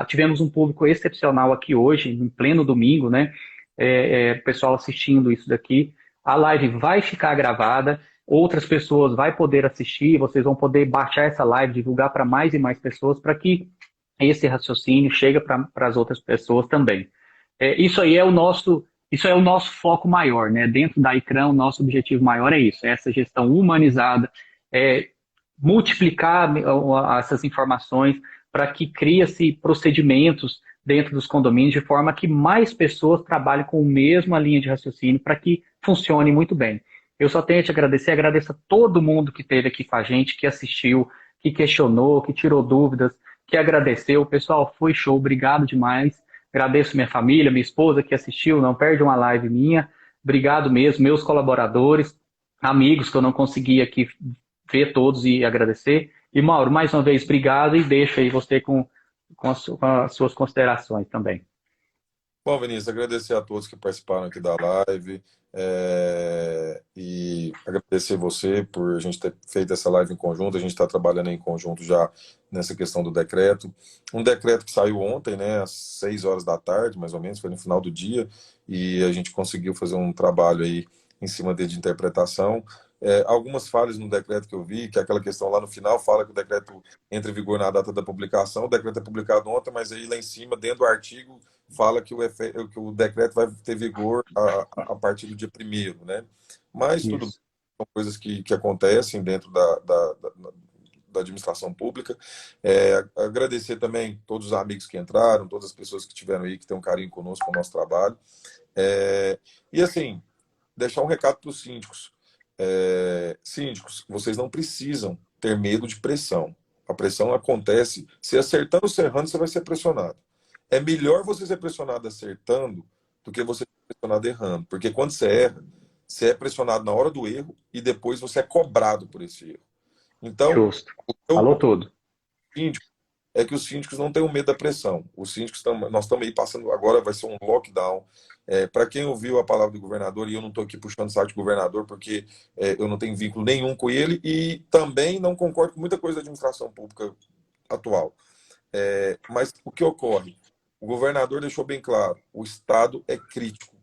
Tivemos um público excepcional aqui hoje, em pleno domingo, né? Pessoal assistindo isso daqui. A live vai ficar gravada, outras pessoas vão poder assistir, vocês vão poder baixar essa live, divulgar para mais e mais pessoas, para que esse raciocínio chegue para as outras pessoas também. Isso aí isso é o nosso foco maior, né? Dentro da ICRAM, o nosso objetivo maior é isso, é essa gestão humanizada, multiplicar essas informações para que crie-se procedimentos dentro dos condomínios de forma que mais pessoas trabalhem com a mesma linha de raciocínio para que funcione muito bem. Eu só tenho a te agradecer, agradeço a todo mundo que esteve aqui com a gente, que assistiu, que questionou, que tirou dúvidas, que agradeceu. Pessoal, foi show, obrigado demais. Agradeço minha família, minha esposa que assistiu, não perde uma live minha. Obrigado mesmo, meus colaboradores, amigos que eu não consegui aqui ver todos e agradecer. E Mauro, mais uma vez, obrigado e deixo aí você com as suas considerações também. Bom, Vinícius, agradecer a todos que participaram aqui da live e agradecer você por a gente ter feito essa live em conjunto. A gente está trabalhando em conjunto já nessa questão do decreto. Um decreto que saiu ontem, né, às 6 horas da tarde, mais ou menos, foi no final do dia, e a gente conseguiu fazer um trabalho aí em cima dele de interpretação. Algumas falhas no decreto que eu vi, que é aquela questão lá no final, fala que o decreto entra em vigor na data da publicação, o decreto é publicado ontem, mas aí lá em cima, dentro do artigo, fala que que o decreto vai ter vigor a partir do dia 1º, né? Mas tudo bem, são coisas que acontecem dentro da administração pública. Agradecer também todos os amigos que entraram, todas as pessoas que estiveram aí, que têm um carinho conosco, com o nosso trabalho. E assim, deixar um recado para os síndicos. Síndicos, vocês não precisam ter medo de pressão. A pressão acontece, se acertando ou se errando, você vai ser pressionado. É melhor você ser pressionado acertando do que você ser pressionado errando. Porque quando você erra, você é pressionado na hora do erro e depois você é cobrado por esse erro. Então, Justo. Falou tudo. Síndico é que os síndicos não tenham medo da pressão. Os síndicos nós estamos aí passando agora, vai ser um lockdown. Para quem ouviu a palavra do governador, e eu não estou aqui puxando saco do governador, porque eu não tenho vínculo nenhum com ele, e também não concordo com muita coisa da administração pública atual. Mas o que ocorre? O governador deixou bem claro, o Estado é crítico.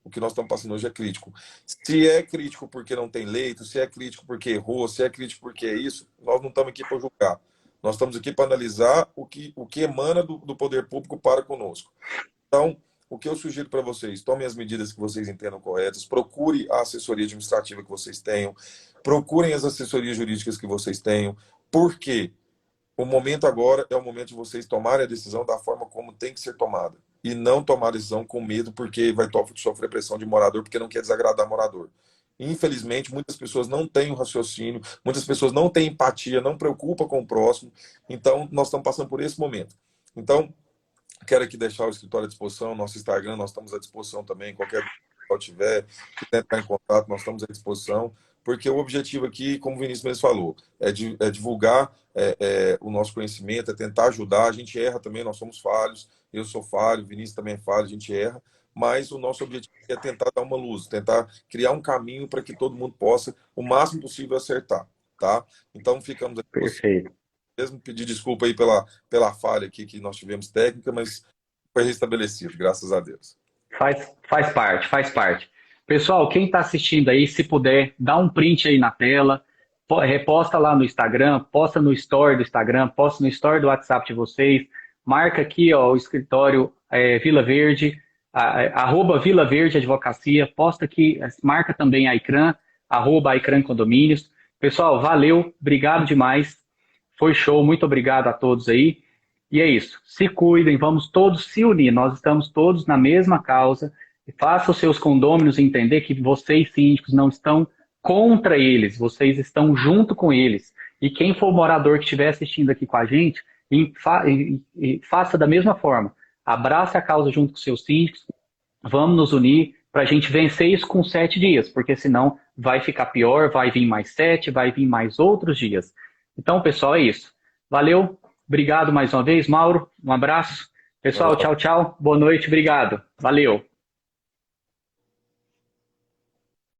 O que nós estamos passando hoje é crítico. Se é crítico porque não tem leito, se é crítico porque errou, se é crítico porque é isso, nós não estamos aqui para julgar. Nós estamos aqui para analisar o que emana do poder público para conosco. Então, o que eu sugiro para vocês, tomem as medidas que vocês entendam corretas, procure a assessoria administrativa que vocês tenham, procurem as assessorias jurídicas que vocês tenham. Por quê? O momento agora é o momento de vocês tomarem a decisão da forma como tem que ser tomada. E não tomar a decisão com medo porque vai sofrer pressão de morador, porque não quer desagradar morador. Infelizmente, muitas pessoas não têm o raciocínio, muitas pessoas não têm empatia, não preocupam com o próximo. Então, nós estamos passando por esse momento. Então, quero aqui deixar o escritório à disposição, nosso Instagram, nós estamos à disposição também. Qualquer pessoal tiver, quiser entrar em contato, nós estamos à disposição. porque o objetivo aqui, como o Vinícius mesmo falou, é divulgar o nosso conhecimento, é tentar ajudar. A gente erra também, nós somos falhos, eu sou falho, o Vinícius também é falho, a gente erra, mas o nosso objetivo é tentar dar uma luz, tentar criar um caminho para que todo mundo possa, o máximo possível, acertar, tá? Então, ficamos aqui com você, Perfeito. mesmo pedir desculpa aí pela falha aqui que nós tivemos técnica, mas foi restabelecido, graças a Deus. Faz parte, faz parte. Pessoal, quem está assistindo aí, se puder, dá um print aí na tela, reposta lá no Instagram, posta no story do Instagram, posta no story do WhatsApp de vocês, marca aqui ó, o escritório Vila Verde, arroba Vila Verde Advocacia, posta aqui, marca também a ICRAN, arroba a ICRAN Condomínios. Pessoal, valeu, obrigado demais, foi show, muito obrigado a todos aí. E é isso. Se cuidem, vamos todos se unir. Nós estamos todos na mesma causa. E faça os seus condôminos entender que vocês, síndicos, não estão contra eles, vocês estão junto com eles. E quem for morador que estiver assistindo aqui com a gente, faça da mesma forma. Abrace a causa junto com seus síndicos. Vamos nos unir para a gente vencer isso com 7 dias, porque senão vai ficar pior, vai vir mais 7, vai vir mais outros dias. Então, pessoal, é isso. Valeu. Obrigado mais uma vez, Mauro. Um abraço. Pessoal, tchau, tchau. Boa noite, obrigado. Valeu.